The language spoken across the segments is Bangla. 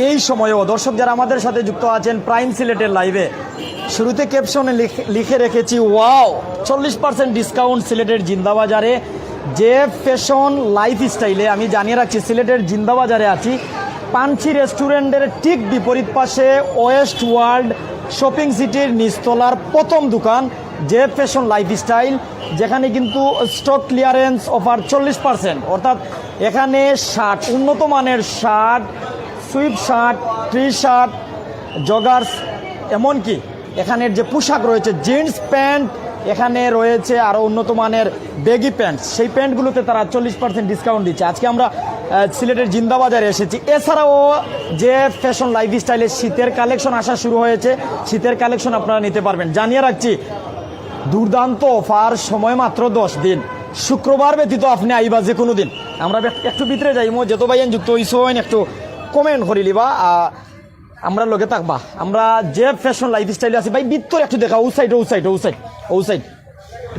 এই সময়েও দর্শক যারা আমাদের সাথে যুক্ত আছেন প্রাইম সিলেটের লাইভে, শুরুতে ক্যাপশনে লিখে রেখেছি ওয়াও 40% ডিসকাউন্ট সিলেটের জিন্দাবাজারে। যে ফ্যাশন লাইফস্টাইলে আমি জানিয়ে রাখছি সিলেটের জিন্দাবাজারে আছি, পাঞ্চি রেস্টুরেন্টের ঠিক বিপরীত পাশে ওয়েস্ট ওয়ার্ল্ড শপিং সিটির নিচতলার প্রথম দোকান যে ফ্যাশন লাইফস্টাইল, যেখানে কিন্তু স্টক ক্লিয়ারেন্স অফার 40%, অর্থাৎ এখানে শার্ট, উন্নত মানের শার্ট, সুইপ শার্ট, টি শার্ট, জগার্স, এমনকি এখানের যে পোশাক রয়েছে জিন্স প্যান্ট, এখানে রয়েছে আরও উন্নত মানের বেগি প্যান্ট, সেই প্যান্টগুলোতে তারা 40% ডিসকাউন্ট দিচ্ছে। আজকে আমরা সিলেটের জিন্দাবাজারে এসেছি। এছাড়াও যে ফ্যাশন লাইফস্টাইলের শীতের কালেকশন আসা শুরু হয়েছে, শীতের কালেকশন আপনারা নিতে পারবেন। জানিয়ে রাখছি দুর্দান্ত অফার, সময় মাত্র 10 দিন, শুক্রবার ব্যতীত আপনি আইবা যে কোনো দিন। আমরা একটু ভিতরে যাইমো, যত ভাইয়েন যুক্ত হইছেন একটু কমেন্ট করি লিবা, আমরা লোকে থাকবা। আমরা যে ফ্যাশন লাইফস্টাইলে আছি ভাই ভিতরে একটু দেখা, ও সাইড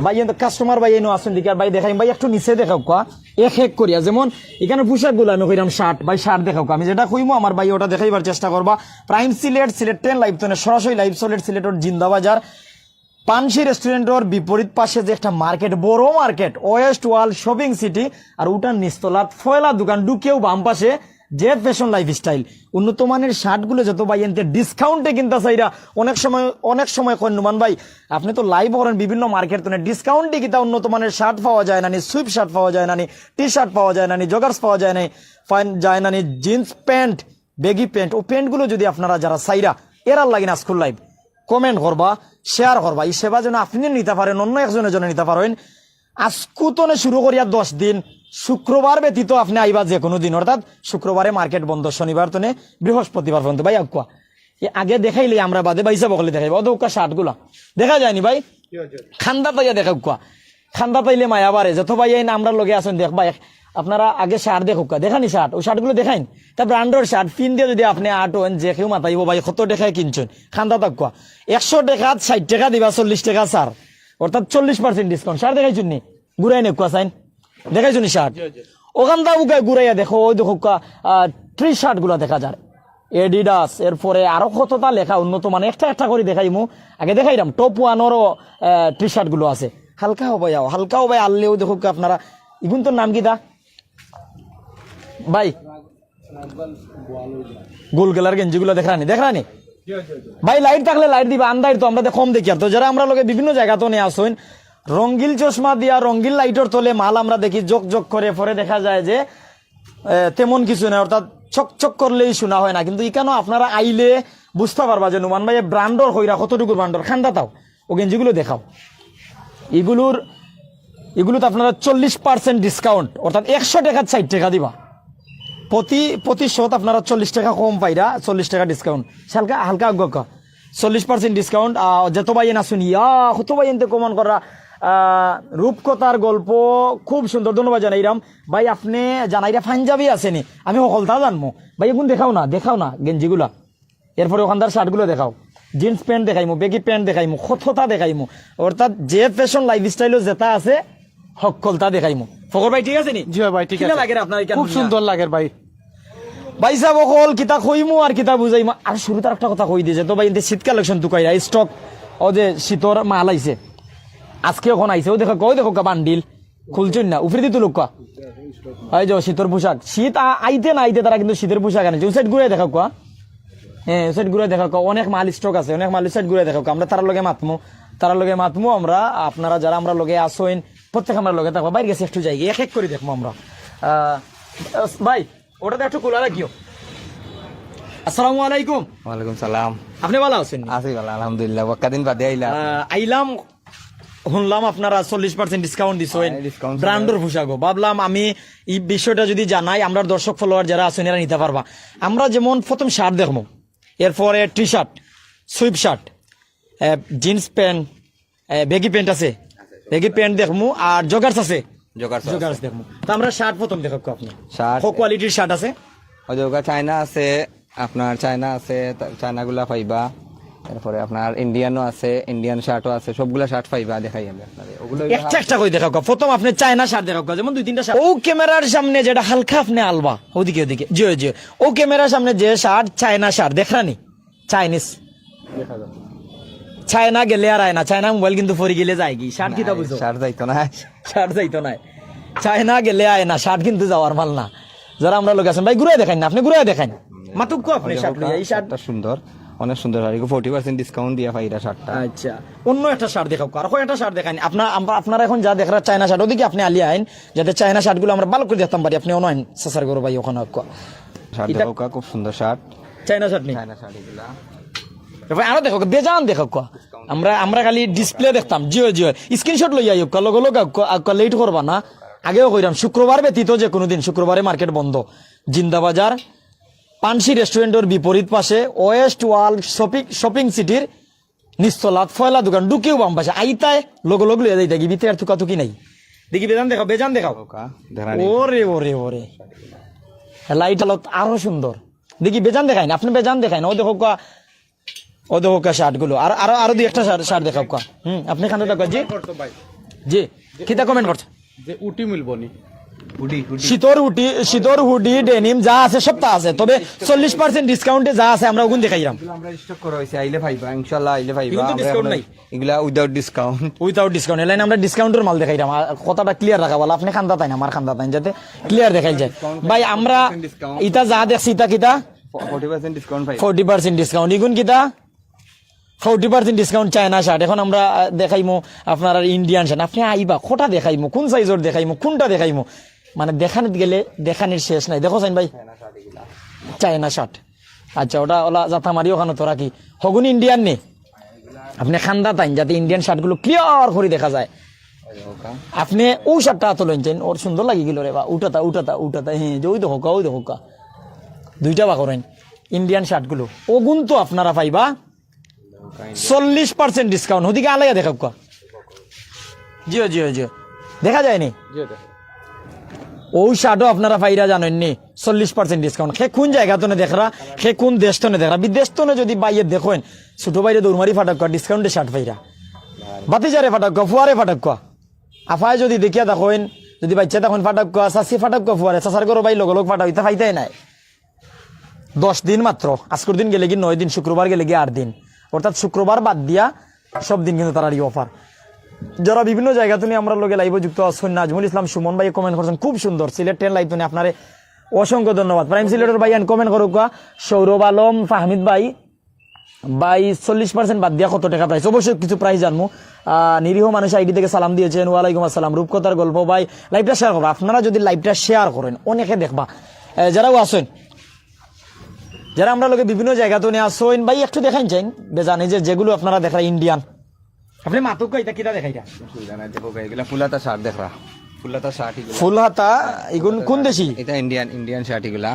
ভাই কাস্টমার ভাই এনে আসুন দিকে, আর ভাই দেখাই ভাই একটু নিচে দেখাও কা এক করিয়া, যেমন এখানে পোশাকগুলো আমি কইরাম শার্ট, ভাই শার্ট দেখাও, আমি যেটা কইমো আমার ভাই ওটা দেখাইবার চেষ্টা করবা। প্রাইম সিলেট 10 লাইভ তো সরাসরি লাইভ সিলেটের জিন্দাবাজার পানসি রেস্টুরেন্টের বিপরীত পাশে যে একটা মার্কেট, বড় market west world shopping city, আর ওটার নিচতলার ফয়লা দোকান ঢুকেও বাম পাশে যে ফ্যাশন লাইফস্টাইল। উন্নত মানের শার্টগুলো যত ভাই এনতে ডিসকাউন্টে কিনতে চাইরা, অনেক সময় কন্যমান ভাই আপনি তো লাইভ করেন বিভিন্ন মার্কেট, তো ডিসকাউন্টে কিতা উন্নত মানের শার্ট পাওয়া যায় না, সুইপ শার্ট পাওয়া যায় না, টি শার্ট পাওয়া যায় না, জগার্স পাওয়া যায় না, জিন্স প্যান্ট, বেগি প্যান্ট। ও প্যান্টগুলো যদি আপনারা যারা চাইরা এরার লাগে না স্কুল লাইভ কমেন্ট করবা, শেয়ার করবা, এই সেবা যেন আপনি নিতে পারেন, অন্য একজনের জন্য নিতে পারেন। আজকুতনে শুরু করিয়া 10 দিন, শুক্রবার ব্যতীত আপনি আইবা যে কোনো দিন, অর্থাৎ শুক্রবারে মার্কেট বন্ধ, শনিবার তো বৃহস্পতিবার পর্যন্ত। ভাই আকুয়া আগে দেখাইলে আমরা বাদে বাইসা বকলে দেখাইবা, অদৌকা শার্টগুলা দেখা যায়নি ভাই, খান্দা পাইয়া দেখা কুয়া, খান্দা পাইলে মায়া বারে যত ভাই আমরা লগে আসেন দেখ ভাই, আপনারা আগে শার্ট দেখুক, দেখানি শার্ট, ওই শার্টগুলো দেখাইন, তা ব্র্যান্ডের শার্ট পিন দিয়ে যদি আপনি আট হন যে কেউ মাতাইব ভাই কত টাকায় কিনছেন, খান্দা তাকুয়া 100 টাকা 60 টাকা দিবা, 40 টাকা সার, অর্থাৎ 40% ডিসকাউন্ট। শার্ট দেখাইছুন নি ঘুরাই নেকুয়া সাইন দেখাইছুনি শার্ট, ওখান থেকে উগায় ঘুরাইয়া দেখো, ওই দেখো টি শার্ট গুলা দেখা যায় এডিডাস, এরপরে আরো কতটা লেখা উন্নত মানে একটা করে দেখাইমু। আগে দেখাইলাম টপ 1-এরও টি শার্ট গুলো আছে, হালকা হবে আনলেও দেখো আপনারা। ইগুন তোর নাম কি দা ভাই? গোল গেলার গেঞ্জিগুলো দেখানি ভাই, লাইট থাকলে লাইট দিবা, আন্দার তো আমরা কম দেখি। আর তো যারা আমরা লোকে বিভিন্ন জায়গা তো নিয়ে আসেন, রঙ্গিল চশমা দিয়া রঙ্গিল লাইটের তলে মাল আমরা দেখি জক করে, পরে দেখা যায় যে তেমন কিছু না, অর্থাৎ চকচক করলেই শোনা হয় না। কিন্তু এখানেও আপনারা আইলে বুঝতে পারবা যে নুমান ভাই ব্র্যান্ডর হইরা কতটুকু ব্র্যান্ডর, খান্দা তাও ও গেঞ্জিগুলো দেখাও। এগুলোতে আপনারা 40% ডিসকাউন্ট, অর্থাৎ 100 টাকা 60 টাকা দিবা, প্রতি শত আপনারা 40 টাকা কম পাইরা, 40 টাকা ডিসকাউন্ট, হালকা 40% ডিসকাউন্ট। যত ভাই না শুনি কত ভাই এনতে কমন করা রূপকথার গল্প খুব সুন্দর, ধন্যবাদ জানাইরাম ভাই। আপনি জানাইরা পাঞ্জাবি আসেনি, আমি সকলটা জানবো ভাই, এগুন দেখাও না গেঞ্জিগুলা, এরপরে ওখানকার শার্টগুলো দেখাও, জিন্স প্যান্ট দেখাইমু, বেগি প্যান্ট দেখাইমু, কতটা দেখাইমু, অর্থাৎ যে ফ্যাশন লাইফস্টাইল যেটা আছে সকলটা দেখাইমু। ফকর ভাই ঠিক আছে নি? জি ভাই ঠিক আছে। লাগে আপনার খুব সুন্দর লাগে ভাই, ভাই সাহেব অকল কিতা কইমু আর কিতা বুঝাইমু। আর শুরুতে একটা কথা কই দিয়ে, তো ভাই শীত কালেকশন তুকাইরা স্টক, ও যে শীতর মাল আইছে আজকে ওখানে আইছে, ও দেখো বান্ডিল খুলছেন না, উফরে দিত লোক এই যে শীতর পোশাক, শীত আইতে না আইতে তারা কিন্তু শীতের পোশাক আনেছে। ওই সাইড ঘুরে দেখা কোয়া, হ্যাঁ ওই সাইড ঘুরে দেখা কোয়া, অনেক মাল স্টক আছে, অনেক মাল সাইড ঘুরে দেখা আমরা তার লগে মাতমু আমরা। আপনারা যারা আমরা লগে আসেন প্রত্যেক আমরা লগে থাকবো, বাইরে গেছে একটু জায়গা এক করে দেখবো আমরা। ভাই ওটাতে একটু খোলা রাখিও। আসসালামু আলাইকুম। ওয়ালাইকুম সালাম। আপনি ভালো আছেন? আছি ভালো আলহামদুলিল্লাহ। কতদিন বাদে আইলাম শুনলাম আপনারা 40% ডিসকাউন্ট দিচ্ছেন ব্র্যান্ডের পোশাক, ভাবলাম আমি এই বিষয়টা যদি জানাই আমরা দর্শক ফলোয়ার যারা আছেন এরা নিতে পারবা। আমরা যেমন প্রথম শার্ট দেখবো, এরপরে টি শার্ট, সুইপ shirt, jeans pant, baggy pant আছে, বেগি প্যান্ট দেখবো, আর জগার্স আছে, জগার্স দেখবো। তো আমরা শার্ট প্রথম দেখো, আপনার শার্ট কোয়ালিটির শার্ট আছে, চায়না আছে, আপনার চায়না আছে, চায়না গুলা পাইবা, এরপরে আপনার ইন্ডিয়ানও আছে, ইন্ডিয়ান শার্টও আছে, সবগুলা শার্ট পাইবা দেখাই আমি আপনাদের। ওগুলো একটা করে দেখাও প্রথম আপনি চায়না শার্ট দেখাও যেমন 2-3টা শার্ট ও ক্যামেরার সামনে যেটা হালকা আপনি আলবা ওদিকে জি জি ও ক্যামেরার সামনে যে শার্ট চায়না শার্ট দেখরানি চাইনিজ দেখা যাবে চায়না গেলে আর আয় না চায়না মোবাইল কিন্তু ফরি গেলে যায় কি শার্ট কিতা বুঝো শার্ট যাইতো না, শার্ট যাইতো না চায়না গেলে আয় না শার্ট কিন্তু যাওয়ার মাল না। যারা আমরা লোক আছেন ভাই ঘুরে দেখান না আপনি ঘুরে দেখান মাতুক আপনি শার্ট লইয়া এই শার্টটা সুন্দর, অনেক সুন্দর। আর 40% ডিসকাউন্ট দিয়া পাইরা শার্টটা। আচ্ছা অন্য একটা শার্ট দেখাও আর একটা শার্ট দেখান আপনারা এখন যা দেখার চায়না শার্ট ওদিকে আপনি আলিয়া আইন যাতে চায়না শার্ট গুলো আমরা ভালো করে দেখতাম পারি আপনি অনলাইন সাসার করো ভাই ওখানে শার্ট দেখাও খুব সুন্দর শার্ট, চায়না শার্ট নেই চায়না শার্ট এগুলা আরো দেখো বেজান দেখো আমরা খালি ডিসপ্লে দেখতাম জিও জিও স্ক্রিনশট লইয়া লগে লগে লেট করবা না আগেও কইরাম শুক্রবার ব্যতীত যে কোনো দিন শুক্রবারে মার্কেট বন্ধ জিন্দাবাজার পানসি রেস্টুরেন্টের বিপরীত পাশে ওয়েস্ট ওয়ার্ল্ড শপিং সিটির নিস্তলাত ফয়লা দোকান ঢুকেও বাম পাশে আইতায় লগে লগ লইয়া যাইতা কি ভিতরে আর থুকি নাই দেখি বেজান দেখাও ওরে ওরে ওরে লাইট আলো আরো সুন্দর দেখি বেজান দেখাই না আপনি বেজান দেখাই না ও দেখো শার্ট গুলো আরো দুই একটা শার্ট দেখাও আপনি খান জি জি কিতা কমেন্ট করছে যে উটি মিলবো নি শীতর হুডি ডেনিম যা আছে সবটা আছে তবে 40% ডিসকাউন্টে যা আছে আমরা ওগুন দেখাইলাম আমরা স্টক করা হইছে আইলে পাইবা ইনশাআল্লাহ আইলে পাইবা কিন্তু ডিসকাউন্ট নাই এগুলা উইদাউট ডিসকাউন্ট এলাইন আমরা ডিসকাউন্টের মাল দেখাইলাম কথাটা ক্লিয়ার রাখা বলা আপনি খান্দা তাই না আমার খান্দা তাই যাতে ক্লিয়ার দেখাই যায় ভাই আমরা ইটা যা দেখছি ইটা কিটা 40% ডিসকাউন্ট পাইবা 40% ডিসকাউন্ট ইগুন কিটা 40% ডিসকাউন্ট চায়না শার্ট এখন আমরা দেখাইমো আপনার ইন্ডিয়ান শার্ট আপনি আইবা কোটা দেখাইমো কোন সাইজের দেখাইমো কোনটা দেখাইমো মানে দেখানি গেলে দেখানির শেষ নাই দেখো চাইন ভাই চায়না শার্ট আচ্ছা ওলা যাতা মারি ওখানে তোরা কি হগুন ইন্ডিয়ান নে আপনি খান্দা তাইন যাতে ইন্ডিয়ান শার্ট গুলো ক্লিয়ার করে দেখা যায় আপনি ও শার্টটা তো লইছেন ওর সুন্দর লাগি গেল রে বা উঠাতা হ্যাঁ যে ওই দেখো দুইটা বা করেন ইন্ডিয়ান শার্ট গুলো ওগুন তো আপনারা পাইবা 40% ডিসকাউন্ট ওদিকে আলাইয়া দেখা জিও দেখা যায়নি ও শার্টও আপনারা পাইরা জানেন নি 40% ডিসকাউন্ট সে কোন জায়গা তো দেখরা সে কোন দেশ তো দেখরা বিদেশ তো যদি বাইরে দেখেন ছোট বাইরে দৌড়মারি ফাটাক ডিসকাউন্টে শার্ট পাইরা বাতিজারে ফাটাক ফুয়ারে ফাটাক আফায় যদি দেখিয়া দেখেন যদি বাচ্চা তখন ফাটাক চাষি ফাটাক ফুয়ারে চাষার করো ভাই লোক ফাটা হইতে ফাইতাই নাই 10 দিন মাত্র আজকের দিন গেলে কি 9 দিন শুক্রবার গেলে কি 8 দিন অর্থাৎ শুক্রবার বাদ দিয়া সব দিন কিন্তু তার অফার যারা বিভিন্ন জায়গা থেকে আমরা লোকে লাইভে যুক্ত আছেন নাজমুল ইসলাম সুমন ভাই কমেন্ট করছেন খুব সুন্দর সিলেটের লাইভ তুমি আপনারে অসংখ্য ধন্যবাদ প্রাইম সিলেটের ভাই কমেন্ট করুক সৌরভ আলম ফাহমিদ ভাই 40% বাদ দিয়া কত টাকা প্রাইস অবশ্যই কিছু প্রাইস জানবো নিরীহ মানুষ আইডি থেকে সালাম দিয়েছেন ওয়ালাইকুম আসসালাম রূপকথার গল্প ভাই লাইভটা শেয়ার করবো আপনারা যদি লাইভটা শেয়ার করেন অনেকে দেখবা যারাও আসেন যারা আমরা লোকে বিভিন্ন জায়গা তো নিয়ে আসেন ভাই একটু দেখাই চাই বেজানি যেগুলো আপনারা দেখা ইন্ডিয়ান আপনি মাতুক এটা কিটা দেখাইটা দেখো এগুলা ফুলাতা শার্ট দেখরা ফুলাতা শার্ট এগুলা ফুলহাতা এগুন কোন দেশি এটা ইন্ডিয়ান শার্ট এগুলা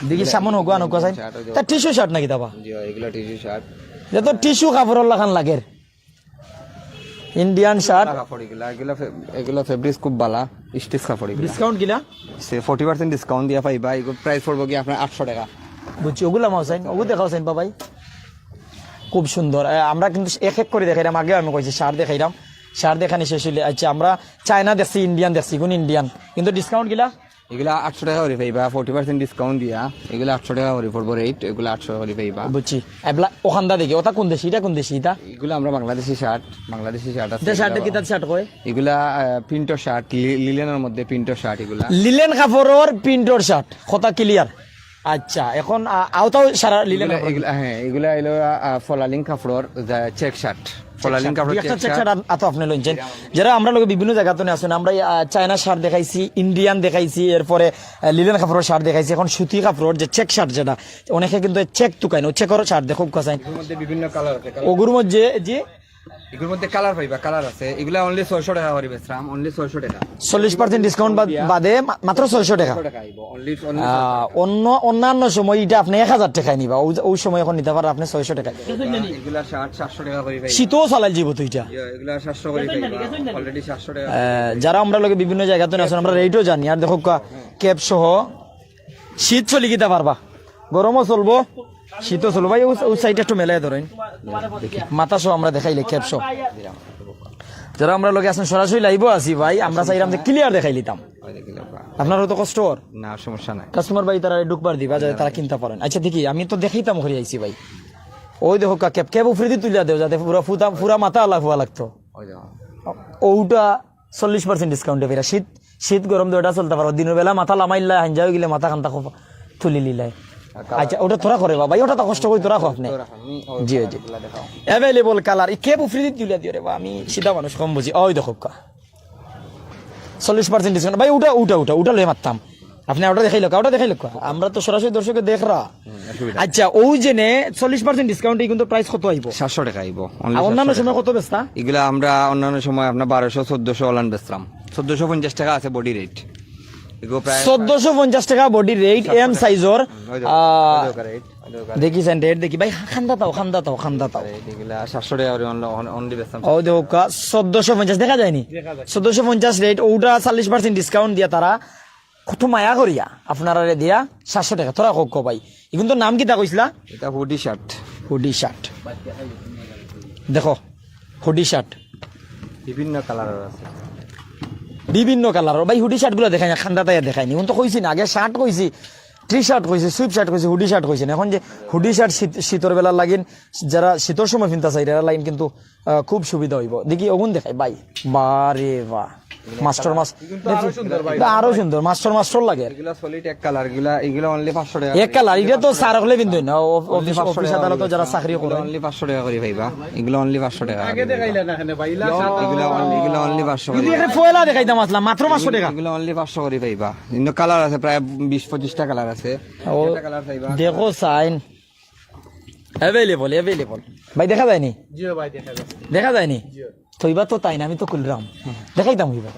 দেখি সামন হোক আনুক চাই তা টিস্যু শার্ট নাকি দাবা জি এগুলা টিস্যু শার্ট যে তো টিস্যু কাপড় লাগান লাগে ইন্ডিয়ান শার্ট কাপড় এগুলা ফেব্রিক্স খুব ভালো স্টিচ কাপড় এগুলা ডিসকাউন্ট কিলা 40% ডিসকাউন্ট দিয়া পাইবা এগুলো প্রাইস পড়বে কি আপনার 800 টাকা বুঝছি ওগুলা মাউসাইন ওগু দেখাও সাইন ভাই খুব সুন্দর আমরা কিন্তু এক করে দেখাইলাম আগে আমি কইছি শার্ট দেখাইলাম শার্ট দেখানি শেষ হইলে আচ্ছা আমরা চায়না দেখছি ইন্ডিয়ান দেখছি কোন ইন্ডিয়ান কিন্তু ডিসকাউন্ট গিলা এগুলা 800 টাকা করে পাইবা 40% ডিসকাউন্ট দিয়া এগুলা 800 টাকা করে পড়বে রেট এগুলা 800 টাকা করে পাইবা বুঝছি এবলা ওখানদা দেখি ওটা কোন দেশি এটা কোন দেশি এটা এগুলা আমরা বাংলাদেশি শার্ট আছে এটা শার্টে কিতা শার্ট কয় এগুলা প্রিন্টর শার্ট লিলেনের মধ্যে প্রিন্টর শার্ট এগুলা লিলেন কাপড়ের প্রিন্টর শার্ট কথা ক্লিয়ার আচ্ছা এখন আওতাও সারা লিলেন হ্যাঁ এগুলা এলো ফলালিং কাপড়ের চেক শার্ট ফলালিং কাপড় চেক শার্ট আতো আপনি লইছেন যারা আমরা লোক বিভিন্ন জায়গাতে আসেন আমরা চায়না শার্ট দেখাইছি ইন্ডিয়ান দেখাইছি এরপরে লিলেন কাপড়ের শার্ট দেখাইছি এখন সুতি কাপড়ের যে চেক শার্ট যেটা অনেকে কিন্তু চেক তুকাইন ও চেকের শার্ট দেখো কাছাই এর মধ্যে বিভিন্ন কালার আছে ওগুর মধ্যে যে এগুলোর মধ্যে কালার পাইবা কালার আছে এগুলা অনলি 600 টাকা করে বেচরাম অনলি 600 টাকা 40% ডিসকাউন্ট বাদে মাত্র 600 টাকা অনলি অন্যান্য সময় এটা আপনি 1000 টাকায় নিবা ওই সময় এখন নিতে পারেন আপনি 600 টাকা এগুলা শার্ট 700 টাকা করে পাইবা শীতও চালাল জীব তো এটা এগুলা 700 করে পাইবা অলরেডি 700 টাকা যারা আমরা লোকে বিভিন্ন জায়গাতে আসেন আমরা রেটও জানি আর দেখো ক্যাপ সহ শীত চলি কিতা পারবা গরমও চলবো শীত চলো ভাই ওই সাইডটা একটু মেলায় ধরেন মাথা সহ আমরা দেখাইলে ক্যাপশো যারা আমরা লোকে আছেন সরাসরি লাইভও আছি ভাই আমরা চাইলাম যে ক্লিয়ার দেখাই লিতাম আপনারও তো কষ্ট না সমস্যা নাই কাস্টমার ভাই তারা ঢুকবার দিবা যাতে তারা কিনতে পারেন আচ্ছা দেখি আমি তো দেখাইতাম ঘুরে আইছি ভাই ওই দেখো ক্যাপ ক্যাপ উফরে দিয়ে তুলিয়া দেও যাতে পুরা মাথা আলাপ হওয়া লাগতো ওটা 40% ডিসকাউন্টে পেরা শীত শীত গরম দুটা চলতে পারো দিনের বেলা মাথা লামাইলা হাঞ্জা হয়ে গেলে মাথা খান্তা তুলি লিলাই আচ্ছা ওটা তোরা করে বাবা ওটা তো কষ্ট করে তোরা খাও আপনি জি জি অ্যাভেলেবল কালার কেপ উফরে দিয়ে তুলিয়া দিও রে বা আমি সিধা মানুষ কম বুঝি ওই দেখো 40% ডিসকাউন্ট ভাই ওটা লয়ে মারতাম আপনি ওটা দেখাইলো আমরা তো সরাসরি দর্শকে দেখরা আচ্ছা ওই জেনে 40% ডিসকাউন্টে কিন্তু প্রাইস কত আইব 700 টাকা আইব অন্যান্য সময় কত বেচতা এগুলা আমরা অন্যান্য সময় আপনার 1200 1400 অনলাইন বেচলাম 1450 টাকা আছে বডি রেট 1450 টাকা বডি রেট এম সাইজর দেখি সেন রেট দেখি ভাই খান্দা তাও এগুলা 700 টাকা অনলি বেচলাম ও দেখো 1450 দেখা যায়নি 1450 রেট ওটা 40% ডিসকাউন্ট দিয়া তারা কত মায়া করিয়া আপনারা দিয়া 700 টাকা তোরা কক ভাই এখন তো নাম কি তা কইছিলা এটা হুডি শার্ট দেখো হুডি শার্ট বিভিন্ন কালারের আছে ভাই হুডি শার্ট গুলো দেখাই না খান্দা তাই দেখাইনি এখন তো কইছি না আগে শার্ট কইছি টি শার্ট কইছি সুইপ শার্ট কইছি হুডি শার্ট কইছি এখন যে হুডি শার্ট শীতের বেলা লাগিন যারা শীতের সময় কিনতে চাই এরা লাইন কিন্তু খুব সুবিধা হইব দেখি ওগুন দেখাই ভাই বারে বাহ মাস্টার আরো সুন্দর মাস্টার লাগে এগুলা সলিড এক কালার এগুলা অনলি 500 টাকা এক কালার এটা তো স্যার হলে বিন্দু না অফিস আদালত যারা চাকরি করে অনলি 500 টাকা করে ভাইবা এগুলা অনলি 500 টাকা আগে দেখাইলা না এখানে ভাইলা এগুলা অনলি 500 যদি এখানে ফয়লা দেখাইতাম আসলাম মাত্র 500 টাকা এগুলা অনলি 500 করে পাইবা কিন্তু কালার আছে প্রায় 20 25 টা কালার আছে এটা কালার পাইবা দেখো সাইন অ্যাভেলেবল ভাই দেখা যায়নি জিও ভাই দেখা যায়নি তইবা তো তাই না আমি তো কুলরাম দেখাইতাম হইবা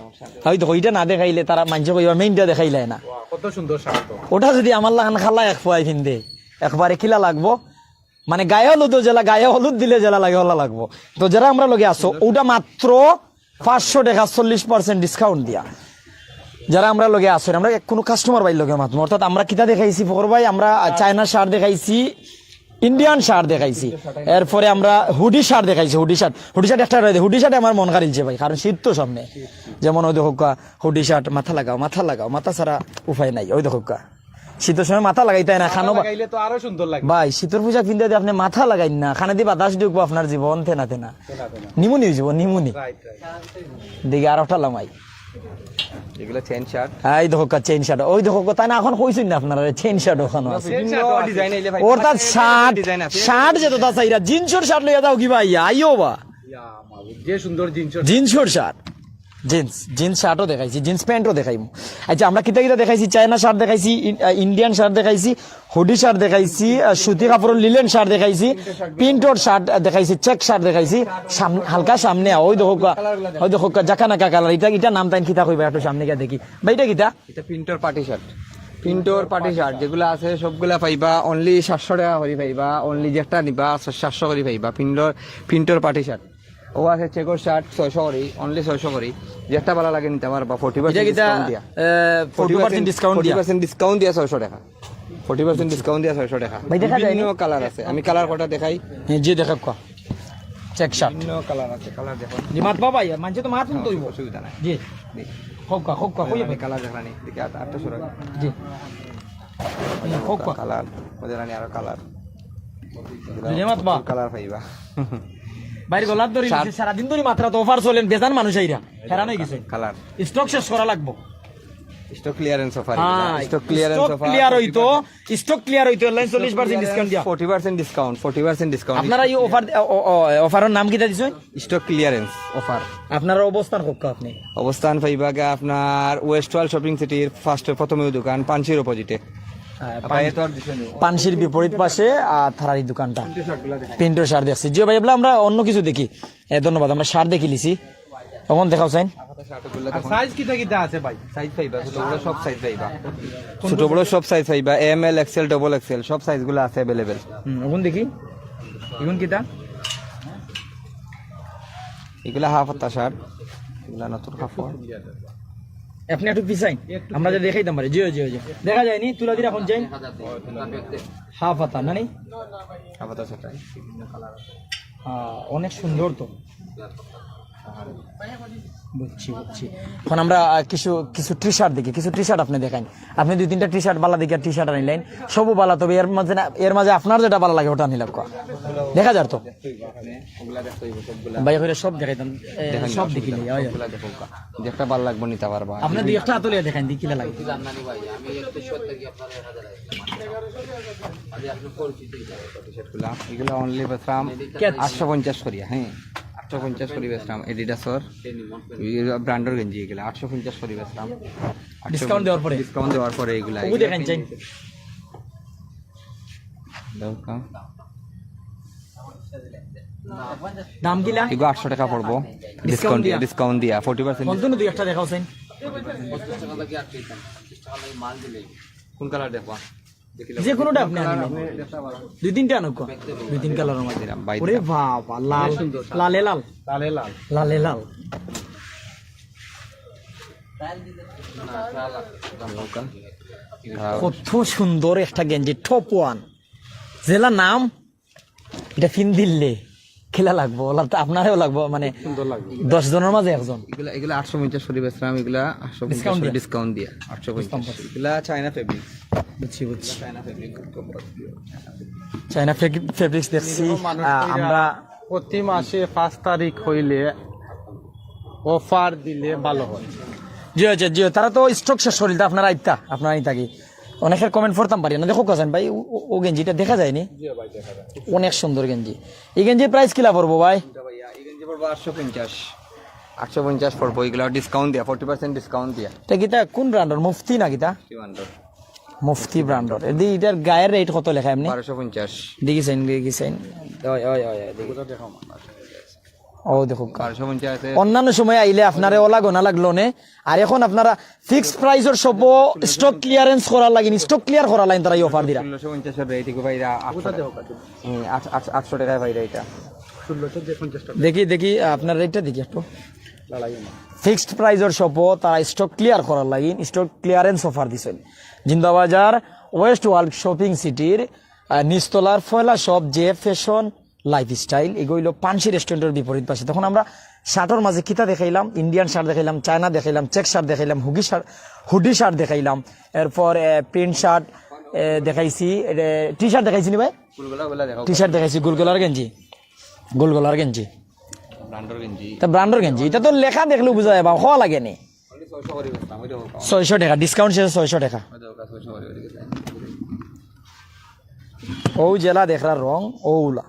হয়তো ওইটা না দেখাইলে তারা মানছে কইবা মেইনটা দেখাইলে না কত সুন্দর শার্ট ওটা যদি আমার লাগান খালা এক ফুয়াই ফিন্দে একবারে কিলা লাগবো মানে গায়ে হলুদ দিলে জেলা লাগে হলা লাগবো তো যারা আমরা লগে আসো ওটা মাত্র 500 টাকা 40% ডিসকাউন্ট দিয়া যারা আমরা লগে আসো আমরা কোনো কাস্টমার ভাই লগে মাত্র অর্থাৎ আমরা কিতা দেখাইছি ফকর ভাই আমরা চায়না শার্ট দেখাইছি ইন্ডিয়ান শার্ট দেখাইছি এরপরে আমরা হুডি শার্ট দেখাইছি হুডি শার্ট একটা হুডি শার্ট আমার মন কারিলছে ভাই কারণ শীত তো সামনে যেমন ওই দেখো হুডি শার্ট মাথা লাগাও মাথা ছাড়া উপায় নাই ওই দেখো শীতের সময় মাথা লাগাইতে না খানো লাগাইলে তো আরো সুন্দর লাগে ভাই শীতের পোশাক কিনতে দিয়ে আপনি মাথা লাগাইন না খানা দিয়ে বাতাস ঢুকবো আপনার জীবন তেনা নিমুনি হয়ে যাবো নিমুনি দিকে আর একটা লামাই এগুলা চেইন শার্ট এই দেখো চেইন শার্ট ওই দেখো তাই না এখন কইছেন না আপনারা চেইন শার্ট ওখানে আছে ডিজাইন আইলে ভাই অর্থাৎ শার্ট যেটা তা চাইরা জিন্সের শার্ট লইয়া দাও কি ভাই আইও বা যে সুন্দর জিন্সের শার্ট জিন্স শার্টও দেখাইছি জিন্স প্যান্টও দেখাইমু আচ্ছা আমরা কিতা দেখাইছি চায়না শার্ট দেখাইছি ইন্ডিয়ান শার্ট দেখাইছি হুডি শার্ট দেখাইছি সুতি কাপড়ের লিলেন শার্ট দেখাইছি প্রিন্টেড শার্ট দেখাইছি চেক শার্ট দেখাইছি হালকা সামনে ওই দেখো জাকানাকা কালার এটা নাম তাই কিতা কইবা একটু সামনে গিয়ে দেখি ভাই এটা প্রিন্টের পার্টি শার্ট যেগুলো আছে সবগুলা পাইবা অনলি 700 টাকা করে পাইবা অনলি যেটা নিবা 700 করে পাইবা প্রিন্টের পার্টি শার্ট ও আছে চেকর শার্ট 600 করে অনলি 600 করে যেটা ভালো লাগে নিতে পারবা 40% ডিসকাউন্ট দিয়া 40% ডিসকাউন্ট দিয়া 600 টাকা 40% ডিসকাউন্ট দিয়া 600 টাকা ভাই দেখা যায় বিভিন্ন কালার আছে আমি কালার কটা দেখাই জি দেখা কো চেক শার্ট বিভিন্ন কালার আছে কালার দেখো জি মাত বাবা মানছে তো মাত তো হইব অসুবিধা নাই জি হোক কই আমি কালার দেখানি দেখি 800 টাকা জি হোক কালার ওদের রানি আর কালার জি মাত বা কালার পাইবা বাইরে গলার ধরে সারা দিন ধরে মাত্রা তো অফার চলেন বেজান মানুষ আইরা হেরান হয়ে গেছে কালার স্টক শেষ করা লাগবো stock clearance offer stock clear হইতো লাইন 40% ডিসকাউন্ট দিয়া 40% ডিসকাউন্ট আপনারা এই অফারের নাম কিটা দিছেন স্টক ক্লিয়ারেন্স অফার আপনার অবস্থান কোক আপনি অবস্থান পাইবাগে আপনার ওয়েস্ট ওয়াল শপিং সিটির প্রথমে দোকান পানশির অপোজিটে পানশির বিপরীত পাশে থারারি দোকানটা প্রিন্টের শার্ট দেখছি জি ভাই আমরা অন্য কিছু দেখি ধন্যবাদ আমরা শার্ট দেখি লিছি তখন দেখাও চাইন সাইজ কিটা আছে ভাই সাইজ পাইবা ছোট বড় সব সাইজ পাইবা M L XL double XL সব সাইজ গুলো আছে अवेलेबल এখন দেখি এখন কিটা এগুলা হাফ হাতা শার্ট এগুলা নতুন কাপড় আপনি একটু পিছাই আমরা যে দেখাইতাম পারি জিও জিও জিও দেখা যায়নি তুলা দিরা এখন যাই হাফ হাতা না নি আপাতত সেটাই বিভিন্ন কালার আছে অনেক সুন্দর তো বুঝছি বুঝছি এখন আমরা কিছু কিছু টি শার্ট দেখি কিছু টি শার্ট আপনি দেখান আপনি 2-3টা টি শার্ট বালা দেখি টি শার্ট আনিলেন সবও বালা তবে এর মাঝে আপনার যেটা ভালো লাগে ওটা নিলাম দেখা যার তো ওগুলা দেখতে হইব সবগুলা ভাই করে সব দেখাইতাম সব দেখিলে ওগুলা দেখো যেটা ভালো লাগবে নিতে পারবা আপনি দুই একটা হাতলে দেখান দি কিলা লাগে জানানি ভাই আমি একটু শর্ট থেকে আপনার 1000 আপনি পরিচিত টি-শার্টগুলা এগুলা অনলি বেচরাম 850 করিয়া হ্যাঁ 850 করি বেচরাম এডিডাসর ব্র্যান্ডের গেঞ্জি এগুলা 850 করি বেচরাম ডিসকাউন্ট দেওয়ার পরে এগুলা ওগু দেখান চাই দেখো দাম কিলা এগুলো 800 টাকা পড়বো ডিসকাউন্ট দিয়া 40% কোন দুই একটা দেখাও সেন কোন কালার দেখবা যে কোনোটা আপনি আনিলেন 2-3টা আনুক 2-3 কালারের মধ্যে ওরে বাবা লাল লালে লাল লালে লাল লালে লাল কত সুন্দর একটা গেঞ্জি টপ ওয়ান জেলা নাম এটা ফিন দিল্লে খেলা লাগবো আপনারও লাগবো মানে সুন্দর লাগবে 10 জনের মাঝে একজন এগুলা 850 করি বেচরাম এগুলা 850 ডিসকাউন্ট দিয়া 850 এগুলা চায়না ফেব্রিক বুঝছি বুঝছি চায়না ফেব্রিক চায়না ফেব্রিক্স দেখছি আমরা প্রতি মাসে 5 তারিখ হইলে অফার দিলে ভালো হয় জিও জিও তারা তো স্টক শেষ করিল আপনারা আইতা আপনারা আই থাকি অনেকের কমেন্ট পড়তাম পারি না দেখো কাছেন ভাই ও গেঞ্জিটা দেখা যায়নি অনেক সুন্দর গেঞ্জি এই গেঞ্জির প্রাইস কিলা পড়বো ভাই এই গেঞ্জি পড়বো 850 পড়বো এগুলা ডিসকাউন্ট দিয়া 40% ডিসকাউন্ট দিয়া এটা কিতা কোন ব্র্যান্ডের মুফতি না কিতা মুফতি ব্র্যান্ডের এটার গায়ের রেট কত লেখা এমনি 1250 দেখিছেন ওই ওই ওই ও দেখো 1250 আছে অন্যান্য সময় আইলে আপনারে ওলা গোনা লাগলো নে আর এখন আপনারা ফিক্সড প্রাইসের সব স্টক ক্লিয়ারেন্স করার লাগেন স্টক ক্লিয়ার করার লাইন তারা এই অফার দিরা 1650 এর রেট ইকো ভাইরা 800 টাকা ভাইরা এটা 1650 টাকা দেখি আপনার রেটটা দেখি একটু ফিক্সড প্রাইসের সব তারা স্টক ক্লিয়ার করার লাগেন স্টক ক্লিয়ারেন্স অফার দিছেন জিন্দাবাজার ওয়েস্ট ওয়ার্ল্ড শপিং সিটির নিস্তলার ফয়লা শপ যে ফ্যাশন লাইফস্টাইল এগুলো পানসি রেস্টুরেন্টের বিপরীত পাশে তখন আমরা শার্টের মাঝে কিতা দেখাইলাম ইন্ডিয়ান শার্ট দেখাইলাম চায়না দেখাইলাম চেক শার্ট দেখাইলাম হুডি শার্ট দেখাইলাম এরপর প্রিন্ট শার্ট দেখাইছি টি শার্ট দেখাইছি নি ভাই টি শার্ট দেখাইছি গোলগোলার গেঞ্জি তা ব্র্যান্ডের গেঞ্জি এটা তো লেখা দেখলেও বোঝা যায় বা হওয়া লাগে নি 600 টাকা ডিসকাউন্ট শেষে 600 টাকা ও জেলা দেখার রং ওলা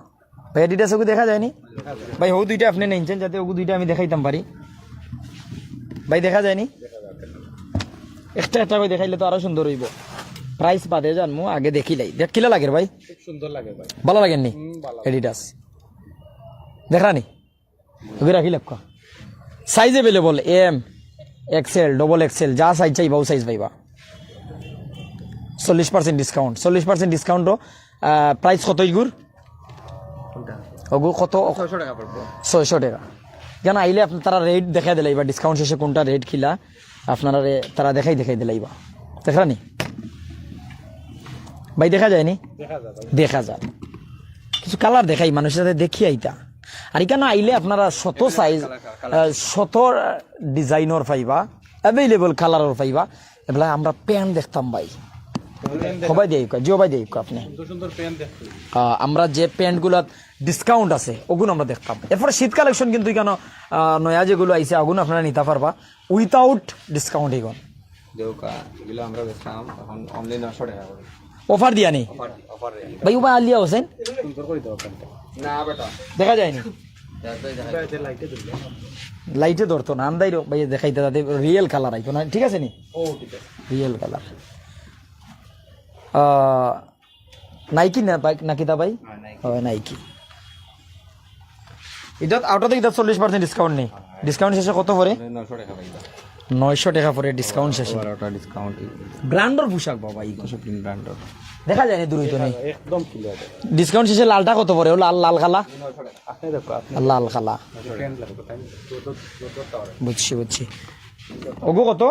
ভাই এডিডাস ওগু দেখা যায়নি ভাই ও দুইটা আপনি নিয়েছেন যাতে ওগু দুইটা আমি দেখাইতাম পারি ভাই দেখা যায়নি একটা করে দেখাইলে তো আরো সুন্দর হইব প্রাইস বাদে জানমু আগে দেখিলাই কিলা লাগে ভাই খুব সুন্দর লাগে ভাই ভালো লাগেননি এডিডাস দেখানি ওকে রাখি লক্ষ্য size available M XL double XL যা সাইজ চাইবা ও সাইজ পাইবা 40% ডিসকাউন্ট 40% ডিসকাউন্টও প্রাইস কত ইগুর ওগু কত 600 টাকা পড়বো 600 টাকা কেন আইলে আপনার তারা রেট দেখা দিলে এবার ডিসকাউন্ট শেষে কোনটা রেট খিলা আপনারা তারা দেখাই দিলে এবার দেখানি ভাই দেখা যায়নি দেখা যায় কিছু কালার দেখাই মানুষের সাথে দেখি আইতা আর এখানে আইলে আপনারা শত সাইজ শত ডিজাইনের পাইবা অ্যাভেলেবল কালারের পাইবা এগুলা আমরা প্যান্ট দেখতাম ভাই সবাই দিয়ে জিও ভাই দিয়ে আপনি সুন্দর প্যান্ট দেখতে আমরা যে প্যান্টগুলো ডিসকাউন্ট আছে ওগুলো আমরা দেখতাম এরপরে শীত কালেকশন কিন্তু কেন নয়া যেগুলো আইছে ওগুলো আপনারা নিতে পারবা উইথাউট ডিসকাউন্ট এগুলো এগুলো আমরা বেচলাম এখন অনলি 900 টাকা করে অফার দিয়া নেই অফার ভাই উবা আলিয়া হোসেন সুন্দর করে দাও প্যান্টটা না বেটা দেখা যায়নি লাইটে দিলে লাইটে ধরতো না আন্দাই ভাই দেখাইতে তাতে রিয়েল কালার আইতো না ঠিক আছে নি ও ঠিক আছে রিয়েল কালার নাইকি না নাকি দা ভাই নাইকি এটা আউট অফ 40% ডিসকাউন্ট নেই ডিসকাউন্ট শেষে কত পরে 900 টাকা ভাই 900 টাকা পরে ডিসকাউন্ট শেষে ওটা ডিসকাউন্ট ব্র্যান্ডের পোশাক বাবা এইগুলো শপিং ব্র্যান্ডের দেখা যায় না দূরই তো নেই একদম ক্লিয়ার ডিসকাউন্ট শেষে লালটা কত পরে ও লাল খালা আপনি দেখো আপনি লাল খালা প্যান্ট লাগবে তাই বুঝছি ওগো কত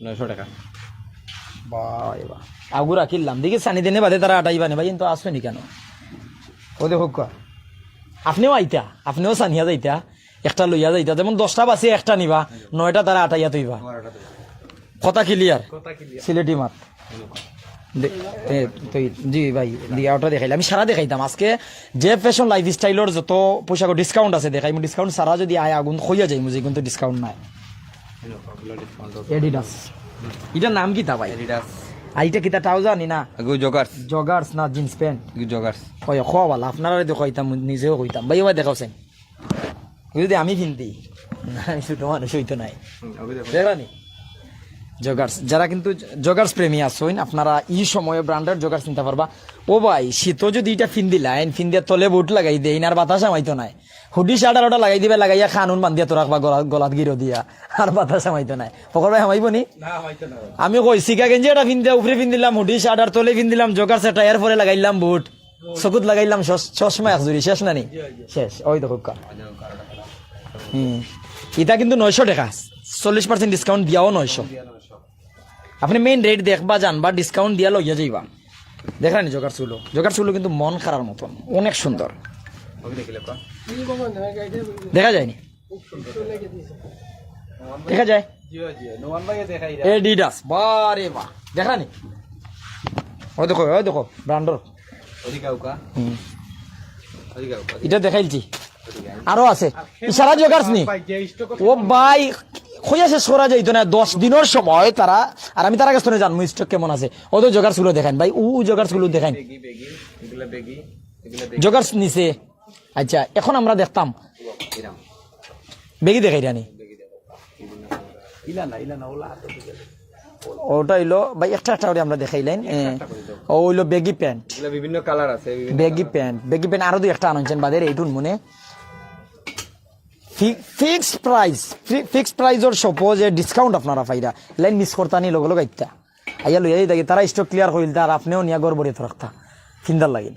900 টাকা। বাহ আগুরা কিনলাম দেখি সানি দিনে বাদে তারা আটাইবা নে ভাই কিন্তু আসবেনি কেন ও দেখো কা আপনিও আইতা আপনিও সানিয়া যাইতা একটা লইয়া যাইতা যেমন 10টা বাসে একটা নিবা 9টা তারা আটাইয়া তুইবা কথা ক্লিয়ার সিলেটি মাত জি ভাই দিয়া ওটা দেখাইলে আমি সারা দেখাইতাম আজকে যে ফ্যাশন লাইফ স্টাইলের যত পোশাক ডিসকাউন্ট আছে দেখাই ডিসকাউন্ট সারা যদি আয় আগুন হইয়া যাই মুজি কিন্তু ডিসকাউন্ট নাই এডিডাস এটার নাম কি তা ভাই Adidas আইটা কিতা ট্রাউজার নি না জগার্স জগার্স না জিন্স প্যান্ট জগার্স ওই খোয়ালা আপনারা দেখাইতাম নিজেও কইতাম ভাই ওই দেখাওছেন যদি আমি কিনতি আমি ছোট মানুষ হইতো নাই দেখলানি জগার্স যারা কিন্তু জগার্স প্রেমী আছেন আপনারা এই সময়ে ব্র্যান্ডের জগার্স নিতে পারবা ও ভাই শীত যদি এটা ফিন দিলাইন ফিন দিয়ে তলে বুট লাগাই দেয় আর বাতাস আমাইতো নাই হুডি শার্ট আর ওটা লাগাই দিবে লাগাইয়া খানুন বান্ধিয়া তো রাখবা গলাত গিরো দিয়া আর বাতাস আমাইতো নাই ফকর ভাই আমাইব নি আমি কই সিকা গেঞ্জি এটা ফিন দিয়া উপরে ফিন দিলাম হুডি শার্ট আর তলে ফিন দিলাম জগার্স এটা এর পরে লাগাইলাম বুট চকুত লাগাইলাম চশমা এক জুড়ি শেষ না নি শেষ ওই দেখো এটা কিন্তু 900 টাকা 40% ডিসকাউন্ট দিয়াও 900 আপনি মেইন রেট দেখবা জানবা ডিসকাউন্ট দিয়া লইয়া যাইবা দেখানি জগার চুলো কিন্তু মন খারার মতন অনেক সুন্দর দেখা যায়নি দেখা যায় এডিডাস বারে বাহ দেখানি ওই দেখো ব্র্যান্ডর এটা দেখাইছি আরো আছে ইশারা জগার্স নি ও ভাই খইয়াছে সরা যাইতো না 10 দিনের সময় তারা আর আমি তার কাছে জানবো স্টক কেমন আছে ওদের জগার্স গুলো দেখান ভাই জগার্স গুলো দেখান জগার্স নিছে আচ্ছা এখন আমরা দেখতাম বেগি দেখাই রানি ওটা হইলো ভাই একটা করে আমরা দেখাইলেন ও হইলো বেগি প্যান্ট বিভিন্ন কালার আছে বেগি প্যান্ট আরো দুই একটা আনছেন বাদের এইটুন মনে ফিক্সড প্রাইজর সপোজ ডিসকাউন্ট আপনারা ফাইরা লাইন মিস করতানি লগে লগে আইতা আইয়া লইয়া যাই তারা স্টক ক্লিয়ার করিল তার আপনিও নিয়া গড় বড়ি রাখতা কিন্দার লাগিল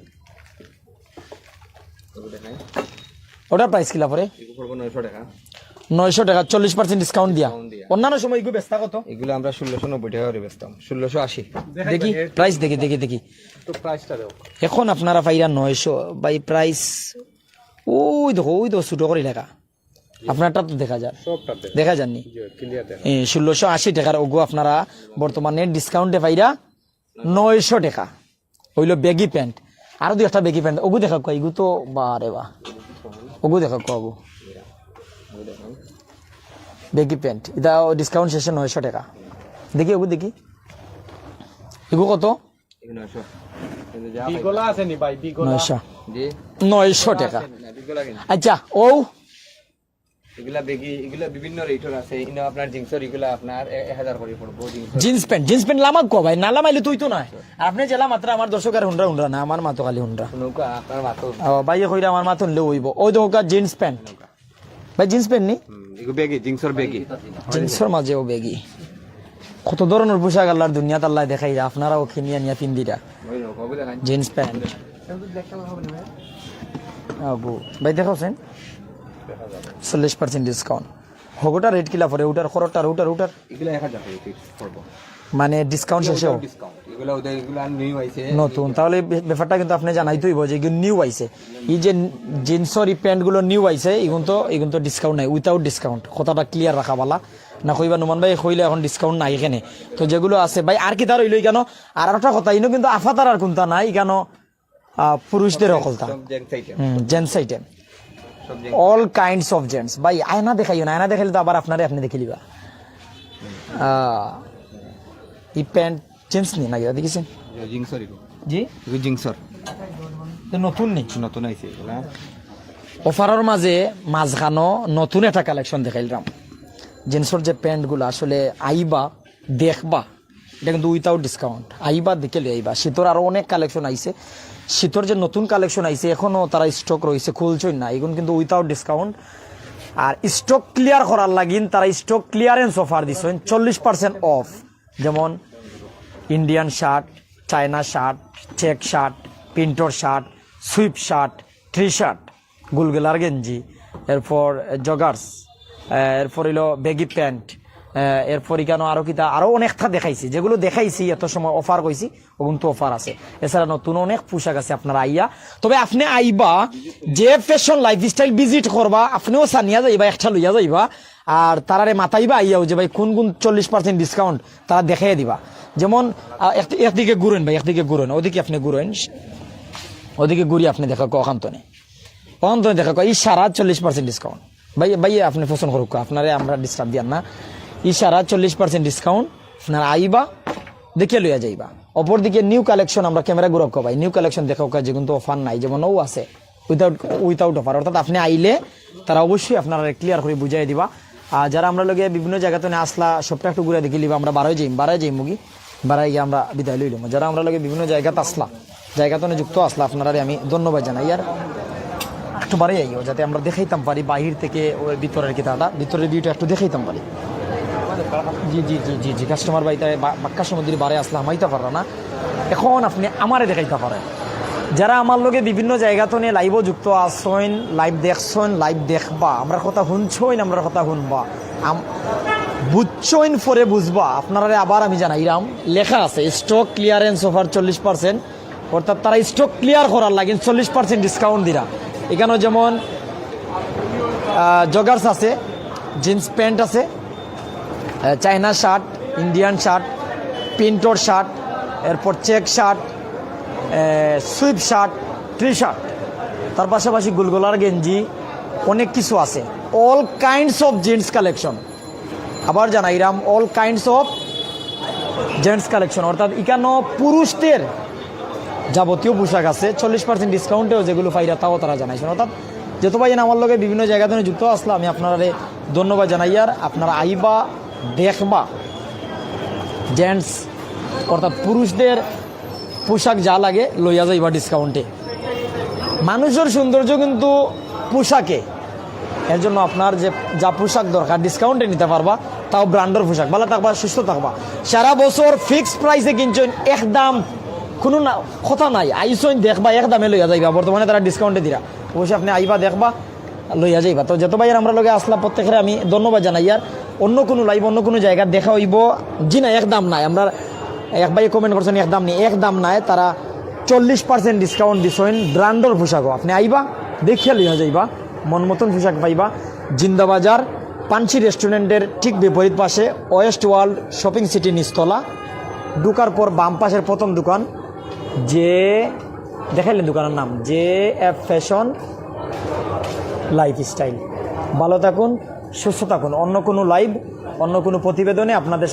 ওটার প্রাইস কিলা পরে 900 টাকা 40% ডিসকাউন্ট দিয়া অন্যান্য সময় এগুলো বেচতা কত এগুলো আমরা 1690 টাকা করে বেচতাম 1680 দেখি প্রাইস দেখি তো প্রাইসটা দাও এখন আপনারা পাইরা 900 বাই প্রাইস ওই দেখো ছোট করে লেখা আপনারটা তো দেখা যায় দেখা যাননি 1680 টাকার ওগো আপনারা বর্তমানে ডিসকাউন্টে পাইরা 900 টাকা হইলো বেগি প্যান্ট আরো দুই একটা বেগি প্যান্ট ওগো দেখা কয় এগু তো বারে বা ওগো দেখা কগো বেগি প্যান্ট এটা ডিসকাউন্ট শেষে 900 টাকা দেখি ওগো দেখি এগু কত 900 বিগলা আছে নি ভাই বিগলা 900 টাকা আচ্ছা ও এগুলা বেগি এগুলা বিভিন্ন রেটর আছে ইনো আপনার জিন্সর এগুলা আপনার 1000 করে পড়বো জিন্স প্যান্ট লামাক কো ভাই না লামাইলে তুই তো না আর আপনি জেলা মাত্র আমার দর্শকের হুন্ডা না আমার মা তো খালি হুন্ডা নৌকা আপনার মাতো ভাই কইরা আমার মা তুললে হইব ওই দেখো জিন্স প্যান্ট ভাই জিন্স প্যান্ট নি এগু বেগি জিন্সর মাঝে ও বেগি কত ধরনের পোশাক আল্লাহর দুনিয়াতে আল্লাহ দেখাই আপনারাও কিনিয়া নিয়া পিন্দিরা জিন্স প্যান্ট আবু ভাই দেখাছেন 40% ডিসকাউন্ট হগোটা রেট কিলা পরে উটার খরটার উটার এগুলা 1000 করে পড়বো মানে ডিসকাউন্ট শেষেও এগুলা ওদের এগুলা নিউ আইছে নতুন তাহলে ব্যাপারটা কিন্তু আপনি জানাইতেই যে এগুলো নিউ আইছে এই যে জিন্সর এই প্যান্ট গুলো নিউ আইছে এগুলো তো ডিসকাউন্ট নাই উইথাউট ডিসকাউন্ট কথাটা ক্লিয়ার রাখা বালা না কইবা নুমান ভাই কইলে এখন ডিসকাউন্ট নাই এখানে তো যেগুলো আছে ভাই আর কি তার হইলো কেন আর একটা কথা ইনো কিন্তু আফাতার আর কোনটা নাই কেন পুরুষদের অকলতা gents item all kinds of gents ভাই আয়না দেখাইও না আয়না দেখাইলে তো আবার আপনারে আপনি দেখে লিবা এই প্যান্ট চেঞ্জ নি না দেখেছেন জিন্সর জি জিন্সর তো নতুন নি নতুন আইছে এগুলা অফারের মাঝখানো নতুন একটা কালেকশন দেখাইলাম জিন্সর যে প্যান্টগুলো আসলে আইবা দেখবা এটা কিন্তু উইথাউট ডিসকাউন্ট আইবা দেখে আইবা শীতর আরো অনেক কালেকশন আইছে শীতর যে নতুন কালেকশন আইছে এখনো তারা স্টক রয়েছে খুলছই না এখন কিন্তু উইথাউট ডিসকাউন্ট আর স্টক ক্লিয়ার করার লাগিন তারা স্টক ক্লিয়ারেন্স অফার দিচ্ছেন 40% অফ যেমন Indian shirt China shirt check shirt printed shirt সুইপ শার্ট টি শার্ট গুলগেলার গেঞ্জি এরপর জগার্স এরপর হইল বেগি প্যান্ট এরপর কেন আরো কিতা আরো অনেকটা দেখাইছি, যেগুলো দেখাইছি এত সময় অফার কইছি ওগুন তো অফার আছে। এছাড়া নতুন অনেক পোশাক আছে আপনারা আইয়া, তবে আপনি আইবা যে ফ্যাশন লাইফস্টাইল ভিজিট করবা আপনিও সানিয়া যাইবা, একটা লইয়া যাইবা, আর তারারে মাতাইবা আইয়াও যে ভাই কোন কোন 40% ডিসকাউন্ট তারা দেখাই দিবা। যেমন একদিকে ঘুরেন ভাই, একদিকে ঘুরেন, ওদিকে আপনি ঘুরেন, ওদিকে ঘুরি আপনি দেখা অকান্তনে দেখা এই সারা 40% ডিসকাউন্ট। ভাই আপনি পছন্দ করুক, আপনারে আমরা ডিস্টার্ব দিয়ান না। ইশারা 40% ডিসকাউন্ট, আপনারা আইবা দেখে লইয়া যাইবা। অপরদিকে নিউ কালেকশন আমরা ক্যামেরা ঘুরক ভাই, নিউ কালেকশন দেখাও যেগুলো তো অফার নাই, যেমন ও আছে উইথাউট অফার, অর্থাৎ আপনি আইলে তারা অবশ্যই আপনারা ক্লিয়ার করে বুঝাই দিবা। আর যারা আমরা লগে বিভিন্ন জায়গাতে আসলা সবটা একটু ঘুরে দেখে লিবা, আমরা বাড়াই যাই মুগি বাড়াই গিয়ে আমরা বিদায় লইলাম। যারা আমরা লগে বিভিন্ন জায়গাতে আসলা, জায়গাতে যুক্ত আসলা, আপনারা আমি ধন্যবাদ জানাই। আর একটু বাড়াই আইও যাতে আমরা দেখাইতাম পারি বাহির থেকে ওই ভিতরের কিতাটা, ভিতরের ভিউটা একটু দেখাইতাম পারি। জি জি জি জি জি কাস্টমার বাড়িতে বাক্কা সমুদ্রের বারে আসলাম হাইতে পারো না, এখন আপনি আমারে দেখাইতে পারেন। যারা আমার লগে বিভিন্ন জায়গাতে নিয়ে লাইভও যুক্ত আসছেন, লাইভ দেখছেন, লাইভ দেখবা, আমরা কথা শুনছইন, আমরা কথা শুনবা, বুঝছইন পরে বুঝবা। আপনারা আবার আমি জানাইলাম লেখা আছে স্টক ক্লিয়ারেন্স অফার 40%, অর্থাৎ তারা স্টক ক্লিয়ার করার লাগে 40% ডিসকাউন্ট দিরা। এখানেও যেমন জগার্স আছে, জিন্স প্যান্ট আছে, China shirt, Indian shirt, printed shirt, এরপর চেক শার্ট, সুইপ শার্ট, টি শার্ট, তার পাশাপাশি গুলগোলার গেঞ্জি, অনেক কিছু আছে। All kinds of gents collection, আবার জানাইরাম all kinds of gents collection, অর্থাৎ এখানেও পুরুষদের যাবতীয় পোশাক আছে 40% ডিসকাউন্টেও যেগুলো পাইরা তাও তারা জানাইছেন। অর্থাৎ যেহেতু ভাই আমার লগে বিভিন্ন জায়গাতে যুক্ত আসলাম, আমি আপনারা ধন্যবাদ জানাই। আর আপনারা আইবা দেখবা জেন্টস অর্থাৎ পুরুষদের পোশাক যা লাগে লইয়া যাইবা ডিসকাউন্টে। মানুষের সৌন্দর্য কিন্তু পোশাকে, এর জন্য আপনার যে যা পোশাক দরকার ডিসকাউন্টে নিতে পারবা, তাও ব্র্যান্ডের পোশাক, ভালো থাকবা, সুস্থ থাকবা। সারা বছর ফিক্সড প্রাইসে কিনছেন, একদম কোনো না কথা নাই, আইসইন দেখবা একদমে লইয়া যাইবা। বর্তমানে তারা ডিসকাউন্টে দিরা, অবশ্যই আপনি আইবা দেখবা লইয়া যাইবা। তো যত ভাইয়ের আমরা লগে আসলাম প্রত্যেকের আমি ধন্যবাদ জানাই। আর অন্য কোনো লাইভ অন্য কোনো জায়গা দেখা হইব জি না, একদম নাই। আমরা এক ভাই কমেন্ট করছেন একদম নেই, একদম নাই, তারা 40% ডিসকাউন্ট দিছেন ব্র্যান্ডের পোশাকও। আপনি আইবা দেখিয়া লইয়া যাইবা, মন মতন পোশাক পাইবা। জিন্দাবাজার পাঞ্চি রেস্টুরেন্টের ঠিক বিপরীত পাশে ওয়েস্ট ওয়ার্ল্ড শপিং সিটি নিচতলা, ঢুকার পর বাম পাশের প্রথম দোকান, যে দেখাইলেন দোকানের নাম যে এফ ফ্যাশন লাইফস্টাইল। ভালো থাকুন, সুস্থ থাকুন। অন্য কোনো লাইভ অন্য কোনো প্রতিবেদনে আপনাদের